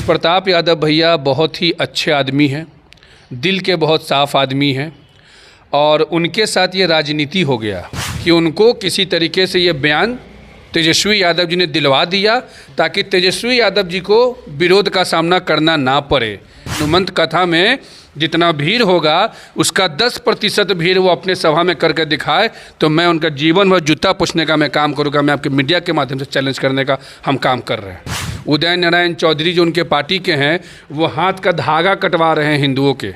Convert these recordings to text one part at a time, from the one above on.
प्रताप यादव भैया बहुत ही अच्छे आदमी हैं, दिल के बहुत साफ आदमी हैं और उनके साथ ये राजनीति हो गया कि उनको किसी तरीके से ये बयान तेजस्वी यादव जी ने दिलवा दिया ताकि तेजस्वी यादव जी को विरोध का सामना करना ना पड़े। हनुमंत कथा में जितना भीड़ होगा उसका 10% भीड़ वो अपने सभा में करके दिखाए तो मैं उनका जीवन भर जूता पूछने का मैं काम करूँगा। मैं आपके मीडिया के माध्यम से चैलेंज करने का हम काम कर रहे हैं। उदय नारायण चौधरी जो उनके पार्टी के हैं वो हाथ का धागा कटवा रहे हैं हिंदुओं के।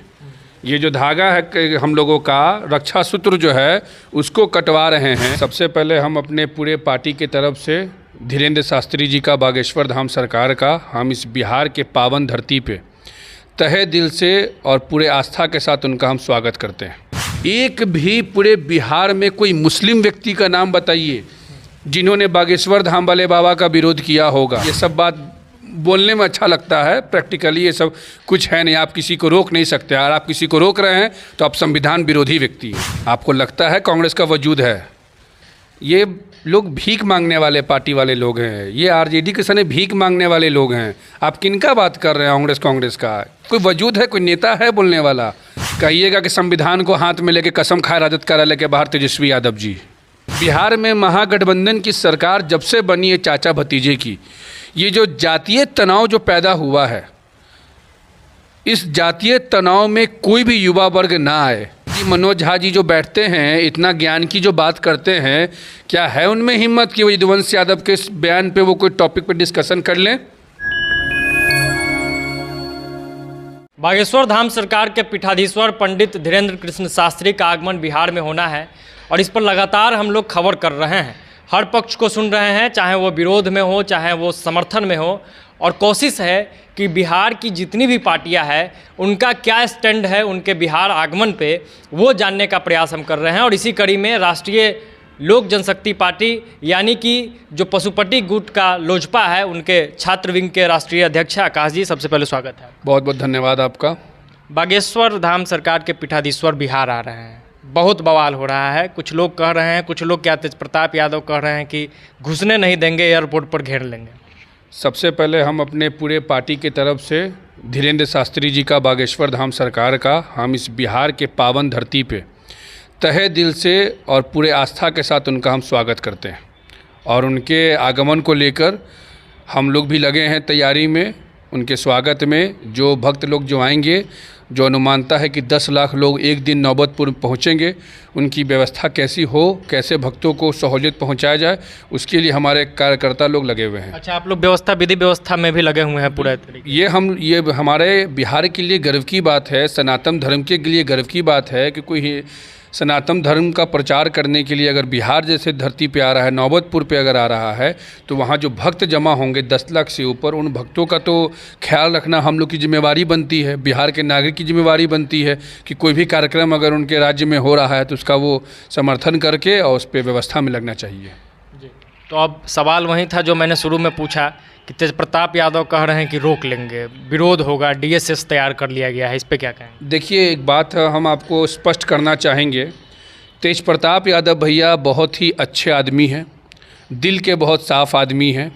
ये जो धागा है हम लोगों का रक्षा सूत्र जो है उसको कटवा रहे हैं। सबसे पहले हम अपने पूरे पार्टी की तरफ से धीरेन्द्र शास्त्री जी का, बागेश्वर धाम सरकार का, हम इस बिहार के पावन धरती पे तहे दिल से और पूरे आस्था के साथ उनका हम स्वागत करते हैं। एक भी पूरे बिहार में कोई मुस्लिम व्यक्ति का नाम बताइए जिन्होंने बागेश्वर धाम वाले बाबा का विरोध किया होगा। ये सब बात बोलने में अच्छा लगता है, प्रैक्टिकली ये सब कुछ है नहीं। आप किसी को रोक नहीं सकते। अगर आप किसी को रोक रहे हैं तो आप संविधान विरोधी व्यक्ति हैं। आपको लगता है कांग्रेस का वजूद है। ये लोग भीख मांगने वाले पार्टी वाले लोग हैं। ये आरजेडी के सने भीख मांगने वाले लोग हैं। आप किनका बात कर रहे हैं? कांग्रेस का कोई वजूद है, कोई नेता है बोलने वाला? कहिएगा कि संविधान को हाथ में लेके कसम खाए राजद कार्यालय के बाहर तेजस्वी यादव जी। बिहार में महागठबंधन की सरकार जब से बनी है चाचा भतीजे की, ये जो जातीय तनाव जो पैदा हुआ है, इस जातीय तनाव में कोई भी युवा वर्ग ना आए। मनोज झा जी जो बैठते हैं, इतना ज्ञान की जो बात करते हैं, क्या है उनमें हिम्मत कि वो यदुवंश यादव के बयान पे वो कोई टॉपिक पे डिस्कशन कर लें? बागेश्वर धाम सरकार के पीठाधीश्वर पंडित धीरेन्द्र कृष्ण शास्त्री का आगमन बिहार में होना है और इस पर लगातार हम लोग खबर कर रहे हैं। हर पक्ष को सुन रहे हैं, चाहे वो विरोध में हो चाहे वो समर्थन में हो, और कोशिश है कि बिहार की जितनी भी पार्टियां हैं उनका क्या स्टैंड है उनके बिहार आगमन पे, वो जानने का प्रयास हम कर रहे हैं। और इसी कड़ी में राष्ट्रीय लोक जनशक्ति पार्टी यानी कि जो पशुपति गुट का लोजपा है, उनके छात्र विंग के राष्ट्रीय अध्यक्ष आकाश जी, सबसे पहले स्वागत है। बहुत बहुत धन्यवाद आपका। बागेश्वर धाम सरकार के पीठाधीश्वर बिहार आ रहे हैं, बहुत बवाल हो रहा है। कुछ लोग कह रहे हैं, कुछ लोग क्या तेज प्रताप यादव कह रहे हैं कि घुसने नहीं देंगे, एयरपोर्ट पर घेर लेंगे। सबसे पहले हम अपने पूरे पार्टी की तरफ से धीरेन्द्र शास्त्री जी का, बागेश्वर धाम सरकार का, हम इस बिहार के पावन धरती पे तहे दिल से और पूरे आस्था के साथ उनका हम स्वागत करते हैं। और उनके आगमन को लेकर हम लोग भी लगे हैं तैयारी में। उनके स्वागत में जो भक्त लोग जो आएंगे, जो अनुमानता है कि 10 लाख लोग एक दिन नौबतपुर पहुंचेंगे, उनकी व्यवस्था कैसी हो, कैसे भक्तों को सहूलियत पहुंचाया जाए, उसके लिए हमारे कार्यकर्ता लोग लगे हुए हैं। अच्छा, आप लोग व्यवस्था, विधि व्यवस्था में भी लगे हुए हैं पूरा तरीके? ये हमारे बिहार के लिए गर्व की बात है, सनातन धर्म के लिए गर्व की बात है कि कोई सनातन धर्म का प्रचार करने के लिए अगर बिहार जैसे धरती पे आ रहा है, नौबतपुर पे अगर आ रहा है, तो वहाँ जो भक्त जमा होंगे 10 लाख से ऊपर, उन भक्तों का तो ख्याल रखना हम लोग की जिम्मेवारी बनती है, बिहार के नागरिक की जिम्मेवारी बनती है कि कोई भी कार्यक्रम अगर उनके राज्य में हो रहा है तो उसका वो समर्थन करके और उस पर व्यवस्था में लगना चाहिए जी। तो अब सवाल वही था जो मैंने शुरू में पूछा कि तेज प्रताप यादव कह रहे हैं कि रोक लेंगे, विरोध होगा, DSS तैयार कर लिया गया है, इस पे क्या कहें? देखिए, एक बात हम आपको स्पष्ट करना चाहेंगे। तेज प्रताप यादव भैया बहुत ही अच्छे आदमी हैं, दिल के बहुत साफ आदमी हैं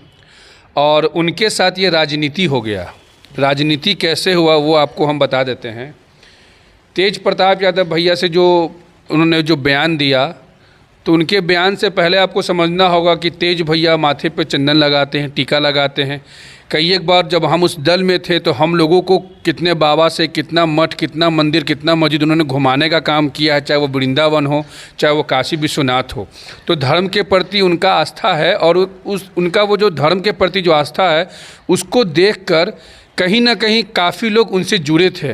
और उनके साथ ये राजनीति हो गया। राजनीति कैसे हुआ वो आपको हम बता देते हैं। तेज प्रताप यादव भैया से जो उन्होंने जो बयान दिया, तो उनके बयान से पहले आपको समझना होगा कि तेज भैया माथे पे चंदन लगाते हैं, टीका लगाते हैं। कई एक बार जब हम उस दल में थे तो हम लोगों को कितने बाबा से, कितना मठ, कितना मंदिर, कितना मस्जिद उन्होंने घुमाने का काम किया है, चाहे वो वृंदावन हो, चाहे वो काशी विश्वनाथ हो। तो धर्म के प्रति उनका आस्था है और उनका वो जो धर्म के प्रति जो आस्था है उसको देखकर कहीं ना कहीं काफ़ी लोग उनसे जुड़े थे,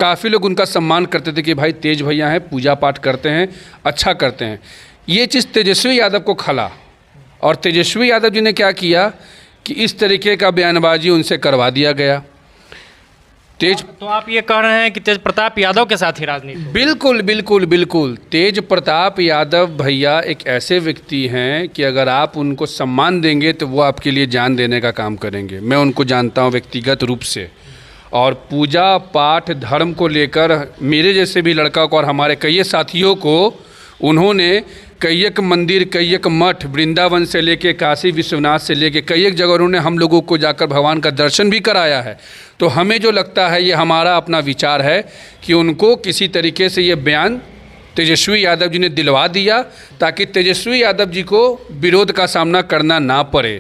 काफ़ी लोग उनका सम्मान करते थे कि भाई तेज भैया हैं, पूजा पाठ करते हैं, अच्छा करते हैं। ये चीज़ तेजस्वी यादव को खला और तेजस्वी यादव जी ने क्या किया कि इस तरीके का बयानबाजी उनसे करवा दिया गया। तो आप ये कह रहे हैं कि तेज प्रताप यादव के साथ ही राजनीति? बिल्कुल बिल्कुल बिल्कुल। तेज प्रताप यादव भैया एक ऐसे व्यक्ति हैं कि अगर आप उनको सम्मान देंगे तो वो आपके लिए जान देने का काम करेंगे। मैं उनको जानता हूँ व्यक्तिगत रूप से, और पूजा पाठ धर्म को लेकर मेरे जैसे भी लड़का को और हमारे कई साथियों को उन्होंने कई एक मंदिर, कई एक मठ, वृंदावन से लेके काशी विश्वनाथ से लेके कई एक जगह उन्होंने हम लोगों को जाकर भगवान का दर्शन भी कराया है। तो हमें जो लगता है, ये हमारा अपना विचार है कि उनको किसी तरीके से ये बयान तेजस्वी यादव जी ने दिलवा दिया, ताकि तेजस्वी यादव जी को विरोध का सामना करना ना पड़े।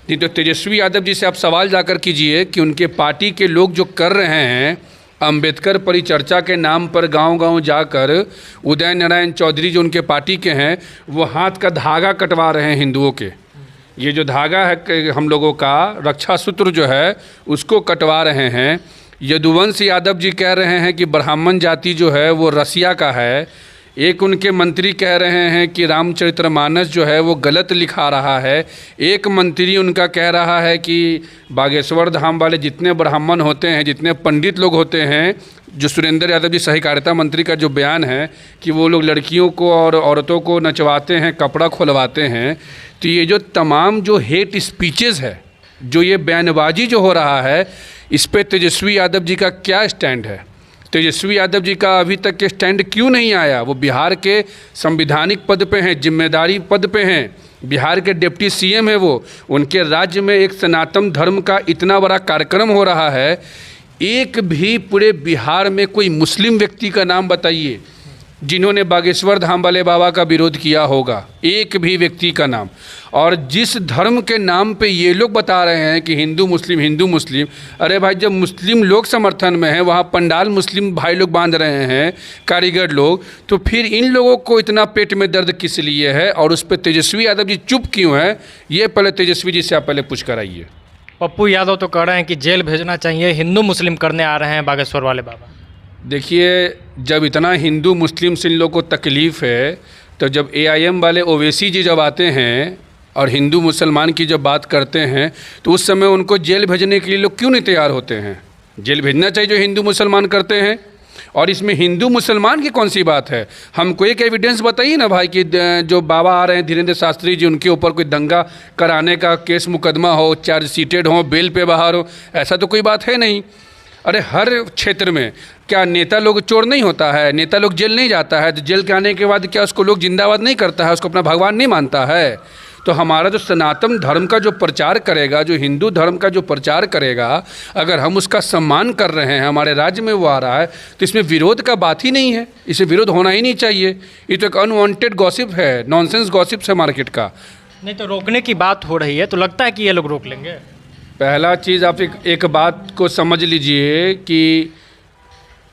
नहीं तो तेजस्वी यादव जी से आप सवाल जाकर कीजिए कि उनके पार्टी के लोग जो कर रहे हैं, अंबेडकर परिचर्चा के नाम पर गांव-गांव जाकर उदय नारायण चौधरी जो उनके पार्टी के हैं, वो हाथ का धागा कटवा रहे हैं हिंदुओं के। ये जो धागा है हम लोगों का रक्षा सूत्र जो है, उसको कटवा रहे हैं। यदुवंश यादव जी कह रहे हैं कि ब्राह्मण जाति जो है वो रसिया का है। एक उनके मंत्री कह रहे हैं कि रामचरितमानस जो है वो गलत लिखा रहा है। एक मंत्री उनका कह रहा है कि बागेश्वर धाम वाले जितने ब्राह्मण होते हैं, जितने पंडित लोग होते हैं, जो सुरेंद्र यादव जी सहकारिता मंत्री का जो बयान है कि वो लोग लड़कियों को और औरतों को नचवाते हैं, कपड़ा खुलवाते हैं। तो ये जो तमाम जो हेट स्पीचेज़ है, जो ये बयानबाजी जो हो रहा है, इस पे तेजस्वी यादव जी का क्या स्टैंड है? तेजस्वी यादव जी का अभी तक के स्टैंड क्यों नहीं आया? वो बिहार के संवैधानिक पद पे हैं, जिम्मेदारी पद पे हैं, बिहार के डिप्टी सीएम है वो। उनके राज्य में एक सनातन धर्म का इतना बड़ा कार्यक्रम हो रहा है, एक भी पूरे बिहार में कोई मुस्लिम व्यक्ति का नाम बताइए जिन्होंने बागेश्वर धाम वाले बाबा का विरोध किया होगा, एक भी व्यक्ति का नाम। और जिस धर्म के नाम पे ये लोग बता रहे हैं कि हिंदू मुस्लिम, अरे भाई जब मुस्लिम लोग समर्थन में हैं, वहाँ पंडाल मुस्लिम भाई लोग बांध रहे हैं, कारीगर लोग, तो फिर इन लोगों को इतना पेट में दर्द किस लिए है? और उस पर तेजस्वी यादव जी चुप क्यों है? ये पहले तेजस्वी जी से आप पहले पूछ कर आइए। पप्पू यादव तो कह रहे हैं कि जेल भेजना चाहिए, हिंदू मुस्लिम करने आ रहे हैं बागेश्वर वाले बाबा। देखिए, जब इतना हिंदू मुस्लिम से इन लोगों को तकलीफ़ है, तो जब एआईएम वाले ओवैसी जी जब आते हैं और हिंदू मुसलमान की जब बात करते हैं, तो उस समय उनको जेल भेजने के लिए लोग क्यों नहीं तैयार होते हैं? जेल भेजना चाहिए जो हिंदू मुसलमान करते हैं। और इसमें हिंदू मुसलमान की कौन सी बात है? हमको एक एविडेंस बताइए ना भाई कि जो बाबा आ रहे हैं धीरेन्द्र शास्त्री जी, उनके ऊपर कोई दंगा कराने का केस मुकदमा हो, चार्जशीटेड हो, बेल पे बाहर हो, ऐसा तो कोई बात है नहीं। अरे हर क्षेत्र में क्या नेता लोग चोर नहीं होता है? नेता लोग जेल नहीं जाता है? तो जेल के आने के बाद क्या उसको लोग जिंदाबाद नहीं करता है? उसको अपना भगवान नहीं मानता है? तो हमारा जो सनातन धर्म का जो प्रचार करेगा, जो हिंदू धर्म का जो प्रचार करेगा, अगर हम उसका सम्मान कर रहे हैं, हमारे राज्य में वो आ रहा है, तो इसमें विरोध का बात ही नहीं है। इसे विरोध होना ही नहीं चाहिए। ये तो एक अनवांटेड गॉसिप है, नॉनसेंस गॉसिप है मार्केट का। नहीं तो रोकने की बात हो रही है, तो लगता है कि ये लोग रोक लेंगे। पहला चीज़ आप एक बात को समझ लीजिए कि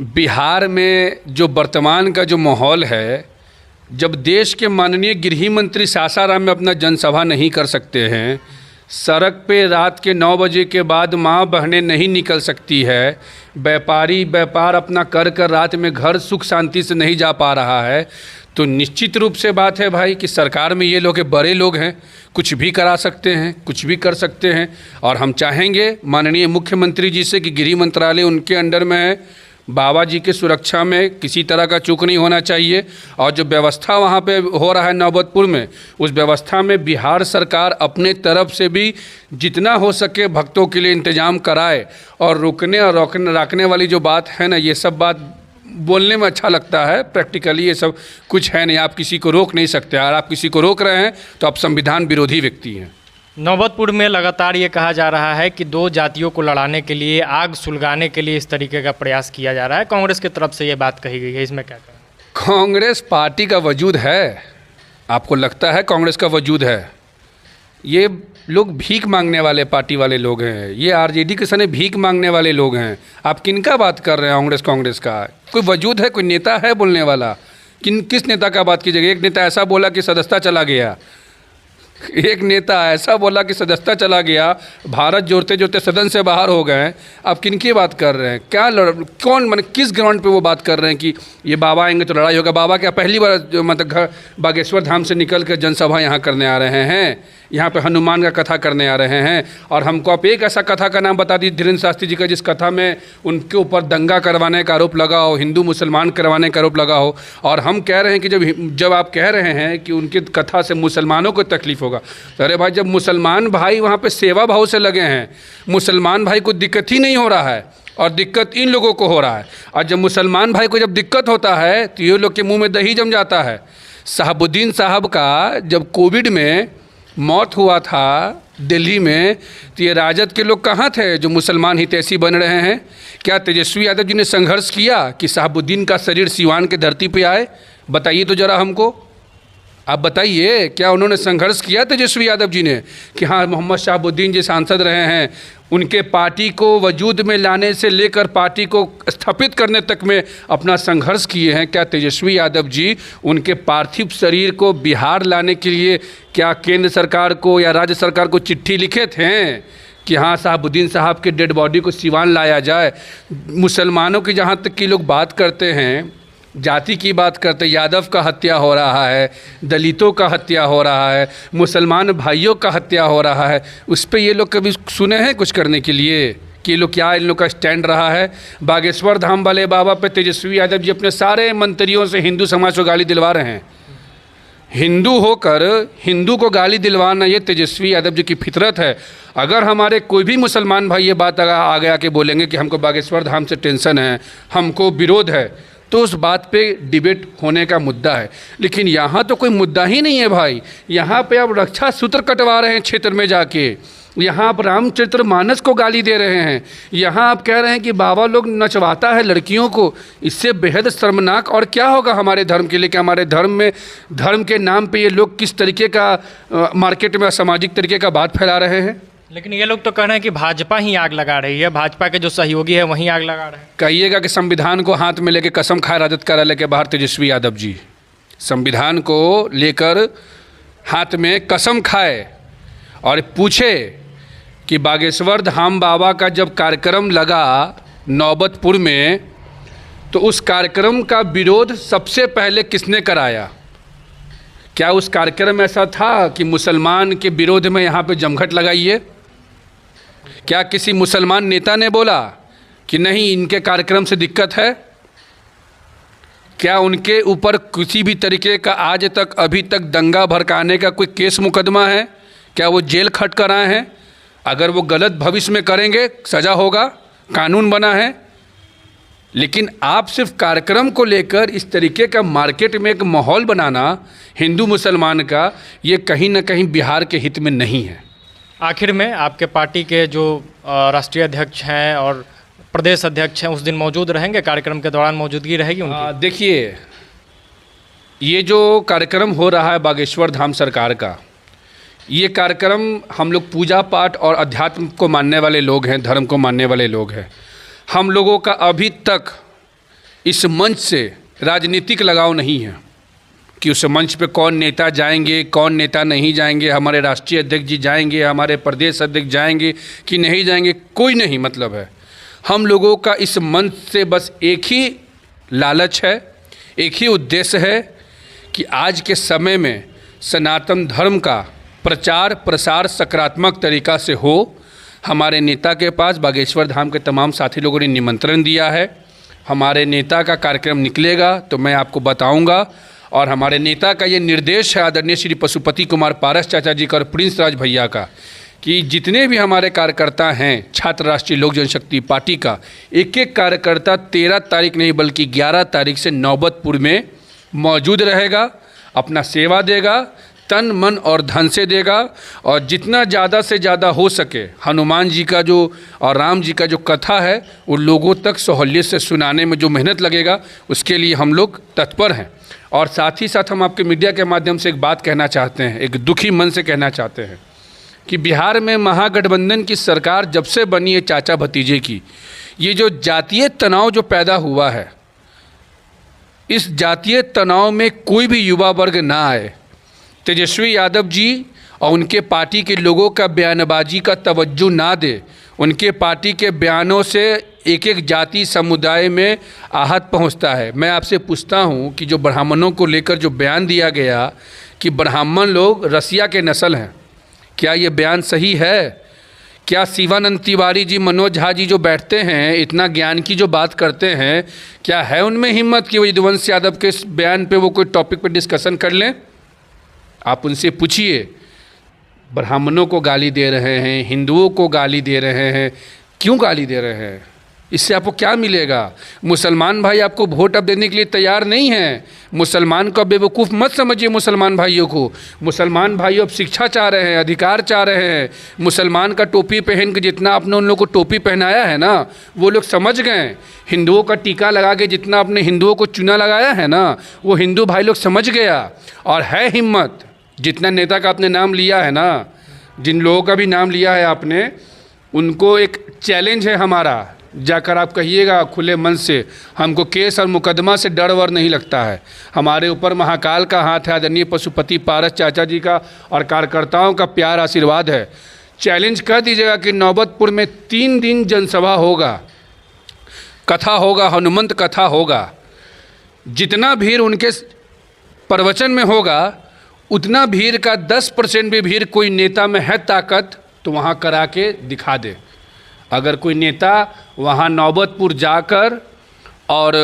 बिहार में जो वर्तमान का जो माहौल है, जब देश के माननीय गृह मंत्री सासाराम में अपना जनसभा नहीं कर सकते हैं, सड़क पे रात के 9 बजे के बाद माँ बहनें नहीं निकल सकती है, व्यापारी व्यापार अपना कर रात में घर सुख शांति से नहीं जा पा रहा है, तो निश्चित रूप से बात है भाई कि सरकार में ये लोग बड़े लोग हैं, कुछ भी करा सकते हैं, कुछ भी कर सकते हैं। और हम चाहेंगे माननीय मुख्यमंत्री जी से कि गृह मंत्रालय उनके अंडर में है, बाबा जी की सुरक्षा में किसी तरह का चूक नहीं होना चाहिए। और जो व्यवस्था वहाँ पे हो रहा है नौबतपुर में, उस व्यवस्था में बिहार सरकार अपने तरफ से भी जितना हो सके भक्तों के लिए इंतजाम कराए। और रुकने और रखने वाली जो बात है ना, ये सब बात बोलने में अच्छा लगता है, प्रैक्टिकली ये सब कुछ है नहीं। आप किसी को रोक नहीं सकते, और आप किसी को रोक रहे हैं तो आप संविधान विरोधी व्यक्ति हैं। नौबतपुर में लगातार ये कहा जा रहा है कि दो जातियों को लड़ाने के लिए, आग सुलगाने के लिए इस तरीके का प्रयास किया जा रहा है। कांग्रेस की तरफ से ये बात कही गई है, इसमें क्या कहें? कांग्रेस पार्टी का वजूद है? आपको लगता है कांग्रेस का वजूद है? ये लोग भीख मांगने वाले पार्टी वाले लोग हैं। ये आरजेडी के सने भीख मांगने वाले लोग हैं। आप किनका बात कर रहे हैं? कांग्रेस का कोई वजूद है? कोई नेता है बोलने वाला? किस नेता का बात कीजिएगा? एक नेता ऐसा बोला कि सदस्यता चला गया, एक नेता ऐसा बोला कि सदस्यता चला गया, भारत जोड़ते जोड़ते सदन से बाहर हो गए। आप किनकी बात कर रहे हैं? कौन माने किस ग्राउंड पे वो बात कर रहे हैं कि ये बाबा आएंगे तो लड़ाई होगा? बाबा क्या पहली बार मतलब बागेश्वर धाम से निकल कर जनसभा यहाँ करने आ रहे हैं? यहाँ पे हनुमान का कथा करने आ रहे हैं? और हमको आप एक ऐसा कथा का नाम बता दीजिए धीरेन्द्र शास्त्री जी का, जिस कथा में उनके ऊपर दंगा करवाने का आरोप लगा हो, हिंदू मुसलमान करवाने का आरोप लगा हो। और हम कह रहे हैं कि जब आप कह रहे हैं कि उनकी कथा से मुसलमानों को तकलीफ़ होगा, तो अरे भाई जब मुसलमान भाई वहाँ पे सेवा भाव से लगे हैं, मुसलमान भाई को दिक्कत ही नहीं हो रहा है, और दिक्कत इन लोगों को हो रहा है। और जब मुसलमान भाई को जब दिक्कत होता है तो ये लोग के मुंह में दही जम जाता है शहाबुद्दीन साहब का जब कोविड में मौत हुआ था दिल्ली में, तो ये राजद के लोग कहाँ थे जो मुसलमान हितैषी बन रहे हैं? क्या तेजस्वी यादव जी ने संघर्ष किया कि शहाबुद्दीन का शरीर सीवान के धरती पे आए? बताइए तो ज़रा हमको, आप बताइए, क्या उन्होंने संघर्ष किया तेजस्वी यादव जी ने कि हाँ मोहम्मद शहाबुद्दीन जी सांसद रहे हैं, उनके पार्टी को वजूद में लाने से लेकर पार्टी को स्थापित करने तक में अपना संघर्ष किए हैं? क्या तेजस्वी यादव जी उनके पार्थिव शरीर को बिहार लाने के लिए क्या केंद्र सरकार को या राज्य सरकार को चिट्ठी लिखे थे कि हाँ शहाबुद्दीन साहब के डेड बॉडी को सिवान लाया जाए? मुसलमानों की जहाँ तक कि लोग बात करते हैं, जाति की बात करते, यादव का हत्या हो रहा है, दलितों का हत्या हो रहा है, मुसलमान भाइयों का हत्या हो रहा है, उस पर ये लोग कभी सुने हैं कुछ करने के लिए कि ये लोग क्या इन लोग का स्टैंड रहा है? बागेश्वर धाम वाले बाबा पे तेजस्वी यादव जी अपने सारे मंत्रियों से हिंदू समाज को गाली दिलवा रहे हैं। हिंदू होकर हिंदू को गाली दिलवाना ये तेजस्वी यादव जी की फितरत है। अगर हमारे कोई भी मुसलमान भाई ये बात आगे आके बोलेंगे कि हमको बागेश्वर धाम से टेंशन है, हमको विरोध है, तो उस बात पे डिबेट होने का मुद्दा है। लेकिन यहाँ तो कोई मुद्दा ही नहीं है भाई। यहाँ पे आप रक्षा सूत्र कटवा रहे हैं क्षेत्र में जाके, यहाँ आप रामचरित्र मानस को गाली दे रहे हैं, यहाँ आप कह रहे हैं कि बाबा लोग नचवाता है लड़कियों को। इससे बेहद शर्मनाक और क्या होगा हमारे धर्म के लिए कि हमारे धर्म में, धर्म के नाम पे ये लोग किस तरीके का मार्केट में असामाजिक तरीके का बात फैला रहे हैं। लेकिन ये लोग तो कह रहे हैं कि भाजपा ही आग लगा रही है, भाजपा के जो सहयोगी है वहीं आग लगा रहे हैं। कहिएगा कि संविधान को हाथ में लेके कसम खाए राजद कार्यालय के बाहर तेजस्वी यादव जी, संविधान को लेकर हाथ में कसम खाए और पूछे कि बागेश्वर धाम बाबा का जब कार्यक्रम लगा नौबतपुर में, तो उस कार्यक्रम का विरोध सबसे पहले किसने कराया? क्या उस कार्यक्रम में ऐसा था कि मुसलमान के विरोध में यहाँ पे जमघट लगाइए? क्या किसी मुसलमान नेता ने बोला कि नहीं इनके कार्यक्रम से दिक्कत है? क्या उनके ऊपर किसी भी तरीके का आज तक अभी तक दंगा भड़काने का कोई केस मुकदमा है? क्या वो जेल खट कर आए हैं? अगर वो गलत भविष्य में करेंगे सज़ा होगा, कानून बना है। लेकिन आप सिर्फ कार्यक्रम को लेकर इस तरीके का मार्केट में एक माहौल बनाना हिंदू मुसलमान का, ये कहीं ना कहीं बिहार के हित में नहीं है। आखिर में आपके पार्टी के जो राष्ट्रीय अध्यक्ष हैं और प्रदेश अध्यक्ष हैं उस दिन मौजूद रहेंगे? कार्यक्रम के दौरान मौजूदगी रहेगी उनकी? देखिए, ये जो कार्यक्रम हो रहा है बागेश्वर धाम सरकार का, ये कार्यक्रम हम लोग पूजा पाठ और अध्यात्म को मानने वाले लोग हैं, धर्म को मानने वाले लोग हैं। हम लोगों का अभी तक इस मंच से राजनीतिक लगाव नहीं है कि उस मंच पे कौन नेता जाएंगे, कौन नेता नहीं जाएंगे, हमारे राष्ट्रीय अध्यक्ष जी जाएंगे, हमारे प्रदेश अध्यक्ष जाएंगे कि नहीं जाएंगे, कोई नहीं मतलब है। हम लोगों का इस मंच से बस एक ही लालच है, एक ही उद्देश्य है कि आज के समय में सनातन धर्म का प्रचार प्रसार सकारात्मक तरीक़ा से हो। हमारे नेता के पास बागेश्वर धाम के तमाम साथी लोगों ने निमंत्रण दिया है। हमारे नेता का कार्यक्रम निकलेगा तो मैं आपको बताऊंगा, और हमारे नेता का ये निर्देश है आदरणीय श्री पशुपति कुमार पारस चाचा जी का और प्रिंस राज भैया का कि जितने भी हमारे कार्यकर्ता हैं छात्र राष्ट्रीय लोक जनशक्ति पार्टी का, एक एक कार्यकर्ता 13 तारीख नहीं बल्कि 11 तारीख से नौबतपुर में मौजूद रहेगा, अपना सेवा देगा, तन मन और धन से देगा, और जितना ज़्यादा से ज़्यादा हो सके हनुमान जी का जो और राम जी का जो कथा है वो लोगों तक सहूलियत से सुनाने में जो मेहनत लगेगा उसके लिए हम लोग तत्पर हैं। और साथ ही साथ हम आपके मीडिया के माध्यम से एक बात कहना चाहते हैं, एक दुखी मन से कहना चाहते हैं कि बिहार में महागठबंधन की सरकार जब से बनी है चाचा भतीजे की, ये जो जातीय तनाव जो पैदा हुआ है, इस जातीय तनाव में कोई भी युवा वर्ग ना आए। तेजस्वी यादव जी और उनके पार्टी के लोगों का बयानबाजी का तवज्जो ना दे, उनके पार्टी के बयानों से एक एक जाति समुदाय में आहत पहुंचता है। मैं आपसे पूछता हूं कि जो ब्राह्मणों को लेकर जो बयान दिया गया कि ब्राह्मण लोग रसिया के नस्ल हैं, क्या ये बयान सही है? क्या शिवानंद तिवारी जी, मनोज झा जी जो बैठते हैं इतना ज्ञान की जो बात करते हैं, क्या है उनमें हिम्मत कि वो यदुवंश यादव के इस बयान पे वो कोई टॉपिक पे डिस्कशन कर लें? आप उनसे पूछिए। ब्राह्मणों को गाली दे रहे हैं, हिंदुओं को गाली दे रहे हैं, क्यों गाली दे रहे हैं? इससे आपको क्या मिलेगा? मुसलमान भाई आपको वोट अब देने के लिए तैयार नहीं है। मुसलमान को बेवकूफ़ मत समझिए। मुसलमान भाइयों को, मुसलमान भाई अब शिक्षा चाह रहे हैं, अधिकार चाह रहे हैं। मुसलमान का टोपी पहन के जितना आपने उन लोगों को टोपी पहनाया है ना, वो लोग समझ गए। हिंदुओं का टीका लगा के जितना आपने हिंदुओं को चुना लगाया है ना, वो हिंदू भाई लोग समझ गया। और है हिम्मत, जितना नेता का आपने नाम लिया है ना, जिन लोगों का भी नाम लिया है आपने, उनको एक चैलेंज है हमारा, जाकर आप कहिएगा खुले मन से, हमको केस और मुकदमा से डर वर नहीं लगता है। हमारे ऊपर महाकाल का हाथ है, आदरणीय पशुपति पारस चाचा जी का और कार्यकर्ताओं का प्यार आशीर्वाद है। चैलेंज कर दीजिएगा कि नौबतपुर में 3 दिन जनसभा होगा, कथा होगा, हनुमंत कथा होगा। जितना भीड़ उनके प्रवचन में होगा, उतना भीड़ का 10% भी भीड़ कोई नेता में है ताकत तो वहाँ करा के दिखा दे। अगर कोई नेता वहाँ नौबतपुर जाकर और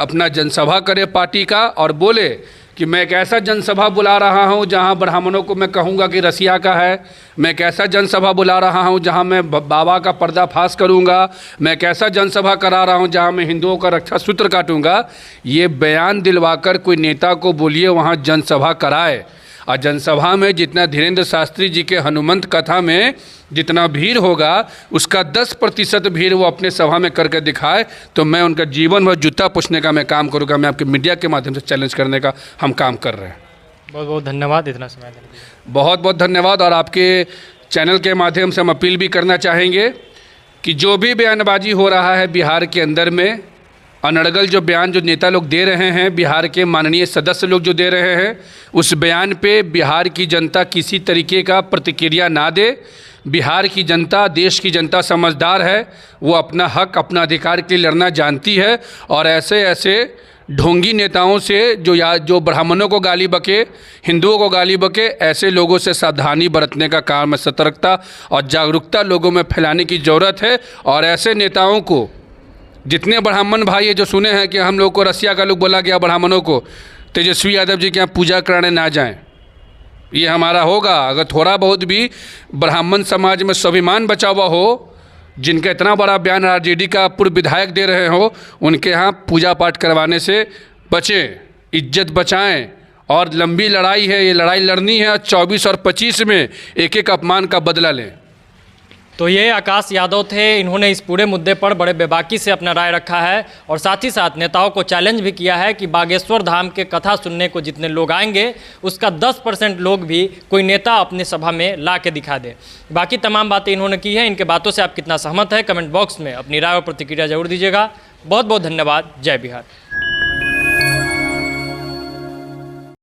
अपना जनसभा करे पार्टी का और बोले कि मैं एक ऐसा जनसभा बुला रहा हूँ जहाँ ब्राह्मणों को मैं कहूँगा कि रसिया का है, मैं एक ऐसा जनसभा बुला रहा हूँ जहाँ मैं बाबा का पर्दाफाश करूँगा, मैं एक ऐसा जनसभा करा रहा हूँ जहाँ मैं हिंदुओं का रक्षा सूत्र काटूँगा, ये बयान दिलवाकर कोई नेता को बोलिए वहाँ जनसभा कराए। और जनसभा में जितना धीरेन्द्र शास्त्री जी के हनुमंत कथा में जितना भीड़ होगा, उसका 10% भीड़ वो अपने सभा में करके दिखाए, तो मैं उनका जीवन भर जूता पूछने का मैं काम करूँगा। मैं आपके मीडिया के माध्यम से चैलेंज करने का हम काम कर रहे हैं। बहुत बहुत धन्यवाद इतना समय देने के लिए। बहुत बहुत धन्यवाद। और आपके चैनल के माध्यम से हम अपील भी करना चाहेंगे कि जो भी बयानबाजी हो रहा है बिहार के अंदर में, अनर्गल जो बयान जो नेता लोग दे रहे हैं, बिहार के माननीय सदस्य लोग जो दे रहे हैं, उस बयान पे बिहार की जनता किसी तरीके का प्रतिक्रिया ना दे। बिहार की जनता, देश की जनता समझदार है, वो अपना हक, अपना अधिकार के लिए लड़ना जानती है। और ऐसे ऐसे ढोंगी नेताओं से जो ब्राह्मणों को गाली बके, हिंदुओं को गाली बके, ऐसे लोगों से सावधानी बरतने का काम है। सतर्कता और जागरूकता लोगों में फैलाने की ज़रूरत है। और ऐसे नेताओं को, जितने ब्राह्मण भाई है जो सुने हैं कि हम लोग को रसिया का लोग बोला गया ब्राह्मणों को, तेजस्वी यादव जी के यहाँ पूजा कराने ना जाएं। ये हमारा होगा। अगर थोड़ा बहुत भी ब्राह्मण समाज में स्वाभिमान बचा हुआ हो, जिनका इतना बड़ा बयान आरजेडी का पूर्व विधायक दे रहे हो, उनके यहाँ पूजा पाठ करवाने से बचें, इज्जत बचाएं। और लंबी लड़ाई है, ये लड़ाई लड़नी है। 24 और 25 में एक एक अपमान का बदला लें। तो ये आकाश यादव थे, इन्होंने इस पूरे मुद्दे पर बड़े बेबाकी से अपना राय रखा है और साथ ही साथ नेताओं को चैलेंज भी किया है कि बागेश्वर धाम के कथा सुनने को जितने लोग आएंगे, उसका 10% लोग भी कोई नेता अपने सभा में ला के दिखा दे। बाकी तमाम बातें इन्होंने की हैं। इनके बातों से आप कितना सहमत है, कमेंट बॉक्स में अपनी राय और प्रतिक्रिया जरूर दीजिएगा। बहुत बहुत धन्यवाद। जय बिहार।